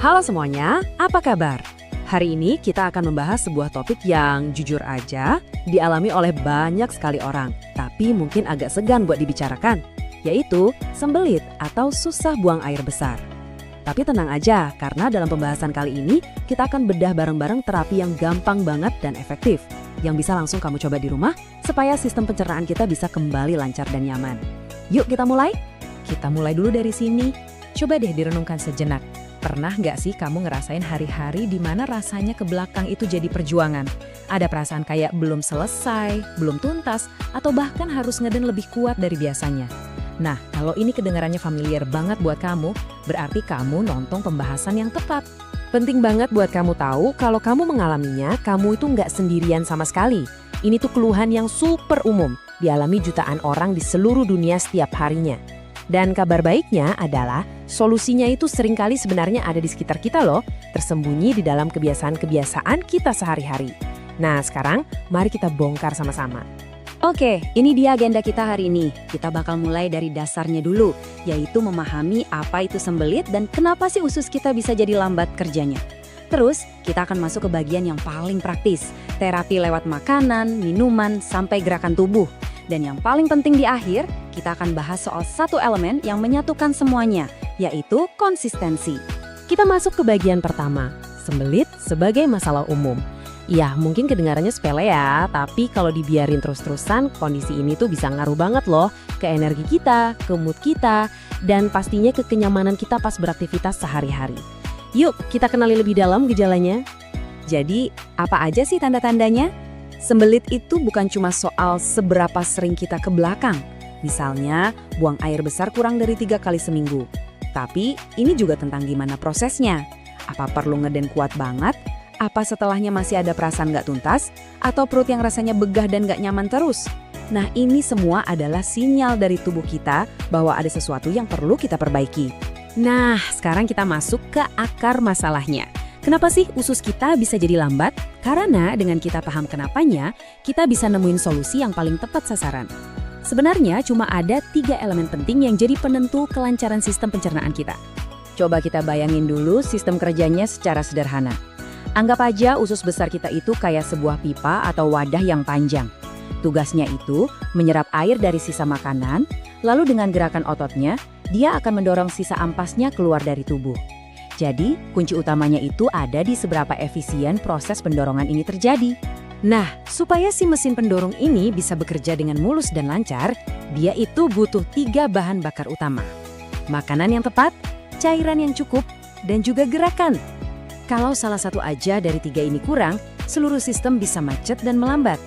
Halo semuanya, apa kabar? Hari ini kita akan membahas sebuah topik yang jujur aja dialami oleh banyak sekali orang, tapi mungkin agak segan buat dibicarakan, yaitu sembelit atau susah buang air besar. Tapi tenang aja, karena dalam pembahasan kali ini kita akan bedah bareng-bareng terapi yang gampang banget dan efektif, yang bisa langsung kamu coba di rumah supaya sistem pencernaan kita bisa kembali lancar dan nyaman. Yuk kita mulai? Kita mulai dulu dari sini. Coba deh direnungkan sejenak. Pernah nggak sih kamu ngerasain hari-hari di mana rasanya ke belakang itu jadi perjuangan? Ada perasaan kayak belum selesai, belum tuntas, atau bahkan harus ngeden lebih kuat dari biasanya. Nah, kalau ini kedengarannya familiar banget buat kamu, berarti kamu nonton pembahasan yang tepat. Penting banget buat kamu tahu kalau kamu mengalaminya, kamu itu nggak sendirian sama sekali. Ini tuh keluhan yang super umum, dialami jutaan orang di seluruh dunia setiap harinya. Dan kabar baiknya adalah solusinya itu seringkali sebenarnya ada di sekitar kita loh, tersembunyi di dalam kebiasaan-kebiasaan kita sehari-hari. Nah sekarang mari kita bongkar sama-sama. Oke, ini dia agenda kita hari ini. Kita bakal mulai dari dasarnya dulu, yaitu memahami apa itu sembelit dan kenapa sih usus kita bisa jadi lambat kerjanya. Terus, kita akan masuk ke bagian yang paling praktis, terapi lewat makanan, minuman, sampai gerakan tubuh. Dan yang paling penting di akhir, kita akan bahas soal satu elemen yang menyatukan semuanya, yaitu konsistensi. Kita masuk ke bagian pertama, sembelit sebagai masalah umum. Ya, mungkin kedengarannya sepele ya, tapi kalau dibiarin terus-terusan, kondisi ini tuh bisa ngaruh banget loh ke energi kita, ke mood kita, dan pastinya ke kenyamanan kita pas beraktivitas sehari-hari. Yuk, kita kenali lebih dalam gejalanya. Jadi, apa aja sih tanda-tandanya? Sembelit itu bukan cuma soal seberapa sering kita ke belakang. Misalnya, buang air besar kurang dari 3 kali seminggu. Tapi, ini juga tentang gimana prosesnya. Apa perlu ngeden kuat banget? Apa setelahnya masih ada perasaan nggak tuntas? Atau perut yang rasanya begah dan nggak nyaman terus? Nah, ini semua adalah sinyal dari tubuh kita bahwa ada sesuatu yang perlu kita perbaiki. Nah, sekarang kita masuk ke akar masalahnya. Kenapa sih usus kita bisa jadi lambat? Karena dengan kita paham kenapanya, kita bisa nemuin solusi yang paling tepat sasaran. Sebenarnya cuma ada 3 elemen penting yang jadi penentu kelancaran sistem pencernaan kita. Coba kita bayangin dulu sistem kerjanya secara sederhana. Anggap aja usus besar kita itu kayak sebuah pipa atau wadah yang panjang. Tugasnya itu menyerap air dari sisa makanan, lalu dengan gerakan ototnya, dia akan mendorong sisa ampasnya keluar dari tubuh. Jadi, kunci utamanya itu ada di seberapa efisien proses pendorongan ini terjadi. Nah, supaya si mesin pendorong ini bisa bekerja dengan mulus dan lancar, dia itu butuh 3 bahan bakar utama. Makanan yang tepat, cairan yang cukup, dan juga gerakan. Kalau salah satu aja dari 3 ini kurang, seluruh sistem bisa macet dan melambat.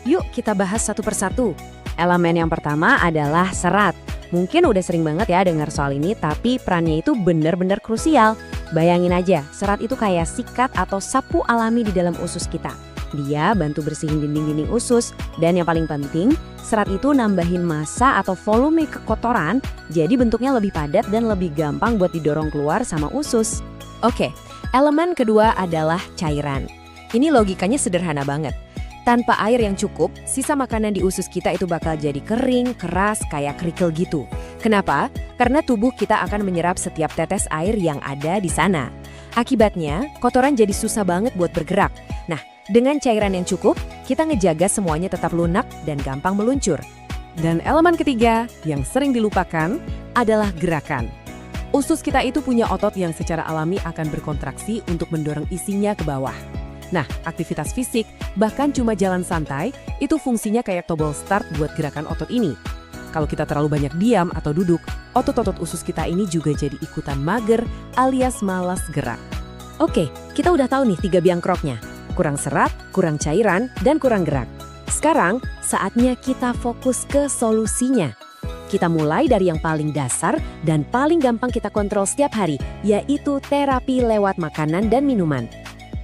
Yuk kita bahas satu persatu. Elemen yang pertama adalah serat. Mungkin udah sering banget ya dengar soal ini, tapi perannya itu benar-benar krusial. Bayangin aja, serat itu kayak sikat atau sapu alami di dalam usus kita. Dia bantu bersihin dinding-dinding usus, dan yang paling penting, serat itu nambahin massa atau volume kekotoran, jadi bentuknya lebih padat dan lebih gampang buat didorong keluar sama usus. Oke, elemen kedua adalah cairan. Ini logikanya sederhana banget. Tanpa air yang cukup, sisa makanan di usus kita itu bakal jadi kering, keras, kayak kerikil gitu. Kenapa? Karena tubuh kita akan menyerap setiap tetes air yang ada di sana. Akibatnya, kotoran jadi susah banget buat bergerak. Nah, dengan cairan yang cukup, kita ngejaga semuanya tetap lunak dan gampang meluncur. Dan elemen ketiga yang sering dilupakan adalah gerakan. Usus kita itu punya otot yang secara alami akan berkontraksi untuk mendorong isinya ke bawah. Nah, aktivitas fisik, bahkan cuma jalan santai, itu fungsinya kayak tombol start buat gerakan otot ini. Kalau kita terlalu banyak diam atau duduk, otot-otot usus kita ini juga jadi ikutan mager alias malas gerak. Oke, kita udah tahu nih 3 biang keroknya. Kurang serat, kurang cairan, dan kurang gerak. Sekarang, saatnya kita fokus ke solusinya. Kita mulai dari yang paling dasar dan paling gampang kita kontrol setiap hari, yaitu terapi lewat makanan dan minuman.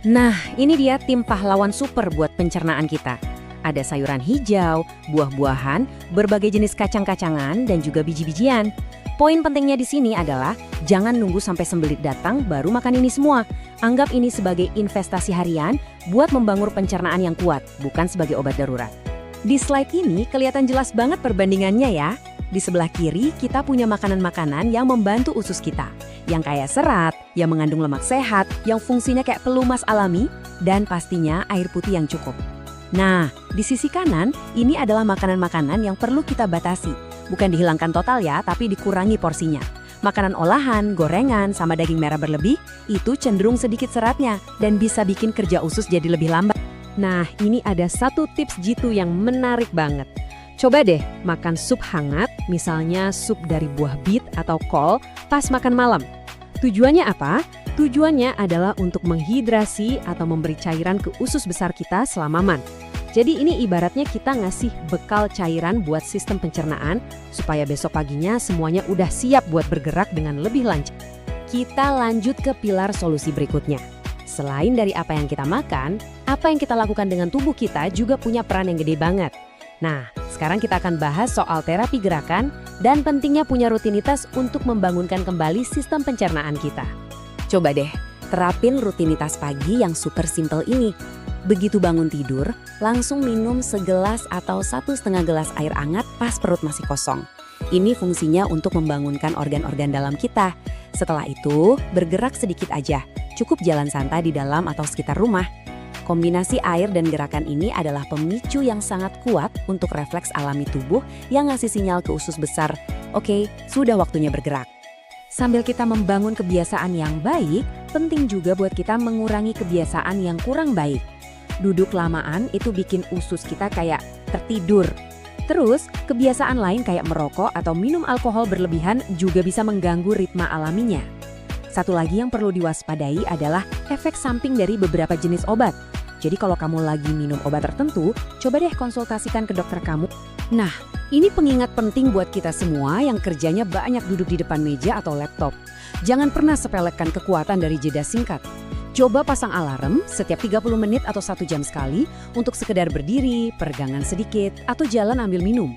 Nah, ini dia tim pahlawan super buat pencernaan kita. Ada sayuran hijau, buah-buahan, berbagai jenis kacang-kacangan, dan juga biji-bijian. Poin pentingnya di sini adalah jangan nunggu sampai sembelit datang baru makan ini semua. Anggap ini sebagai investasi harian buat membangun pencernaan yang kuat, bukan sebagai obat darurat. Di slide ini kelihatan jelas banget perbandingannya ya. Di sebelah kiri kita punya makanan-makanan yang membantu usus kita. yang kaya serat, yang mengandung lemak sehat, yang fungsinya kayak pelumas alami, dan pastinya air putih yang cukup. Nah, di sisi kanan, ini adalah makanan-makanan yang perlu kita batasi. Bukan dihilangkan total ya, tapi dikurangi porsinya. Makanan olahan, gorengan, sama daging merah berlebih, itu cenderung sedikit seratnya dan bisa bikin kerja usus jadi lebih lambat. Nah, ini ada satu tips jitu yang menarik banget. Coba deh makan sup hangat, misalnya sup dari buah bit atau kol, pas makan malam. Tujuannya apa? Tujuannya adalah untuk menghidrasi atau memberi cairan ke usus besar kita selama man. Jadi ini ibaratnya kita ngasih bekal cairan buat sistem pencernaan supaya besok paginya semuanya udah siap buat bergerak dengan lebih lancar. Kita lanjut ke pilar solusi berikutnya. Selain dari apa yang kita makan, apa yang kita lakukan dengan tubuh kita juga punya peran yang gede banget. Nah, sekarang kita akan bahas soal terapi gerakan dan pentingnya punya rutinitas untuk membangunkan kembali sistem pencernaan kita. Coba deh, terapin rutinitas pagi yang super simple ini. Begitu bangun tidur, langsung minum segelas atau 1,5 gelas air hangat pas perut masih kosong. Ini fungsinya untuk membangunkan organ-organ dalam kita. Setelah itu, bergerak sedikit aja. Cukup jalan santai di dalam atau sekitar rumah. Kombinasi air dan gerakan ini adalah pemicu yang sangat kuat untuk refleks alami tubuh yang ngasih sinyal ke usus besar, oke, sudah waktunya bergerak. Sambil kita membangun kebiasaan yang baik, penting juga buat kita mengurangi kebiasaan yang kurang baik. Duduk lamaan itu bikin usus kita kayak tertidur. Terus, kebiasaan lain kayak merokok atau minum alkohol berlebihan juga bisa mengganggu ritme alaminya. Satu lagi yang perlu diwaspadai adalah efek samping dari beberapa jenis obat. Jadi kalau kamu lagi minum obat tertentu, coba deh konsultasikan ke dokter kamu. Nah, ini pengingat penting buat kita semua yang kerjanya banyak duduk di depan meja atau laptop. Jangan pernah sepelekan kekuatan dari jeda singkat. Coba pasang alarm setiap 30 menit atau 1 jam sekali untuk sekedar berdiri, peregangan sedikit, atau jalan ambil minum.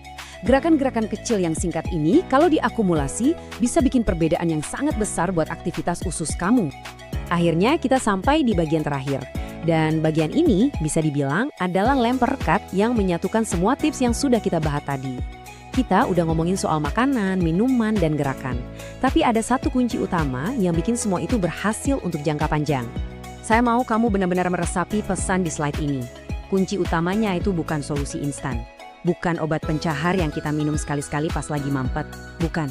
Gerakan-gerakan kecil yang singkat ini kalau diakumulasi bisa bikin perbedaan yang sangat besar buat aktivitas usus kamu. Akhirnya kita sampai di bagian terakhir. Dan bagian ini bisa dibilang adalah lem perekat yang menyatukan semua tips yang sudah kita bahas tadi. Kita udah ngomongin soal makanan, minuman, dan gerakan. Tapi ada satu kunci utama yang bikin semua itu berhasil untuk jangka panjang. Saya mau kamu benar-benar meresapi pesan di slide ini. Kunci utamanya itu bukan solusi instan. Bukan obat pencahar yang kita minum sekali-sekali pas lagi mampet. Bukan.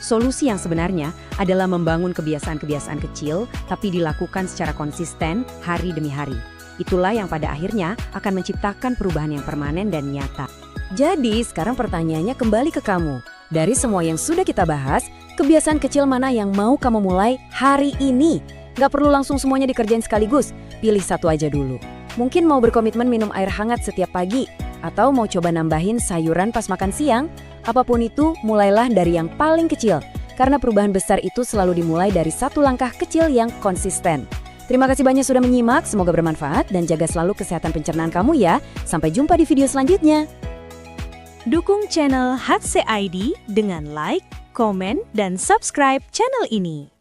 Solusi yang sebenarnya adalah membangun kebiasaan-kebiasaan kecil, tapi dilakukan secara konsisten hari demi hari. Itulah yang pada akhirnya akan menciptakan perubahan yang permanen dan nyata. Jadi, sekarang pertanyaannya kembali ke kamu. Dari semua yang sudah kita bahas, kebiasaan kecil mana yang mau kamu mulai hari ini? Gak perlu langsung semuanya dikerjain sekaligus. Pilih satu aja dulu. Mungkin mau berkomitmen minum air hangat setiap pagi, atau mau coba nambahin sayuran pas makan siang. Apapun itu, mulailah dari yang paling kecil. Karena perubahan besar itu selalu dimulai dari satu langkah kecil yang konsisten. Terima kasih banyak sudah menyimak, semoga bermanfaat dan jaga selalu kesehatan pencernaan kamu ya. Sampai jumpa di video selanjutnya. Dukung channel HC ID dengan like, komen, dan subscribe channel ini.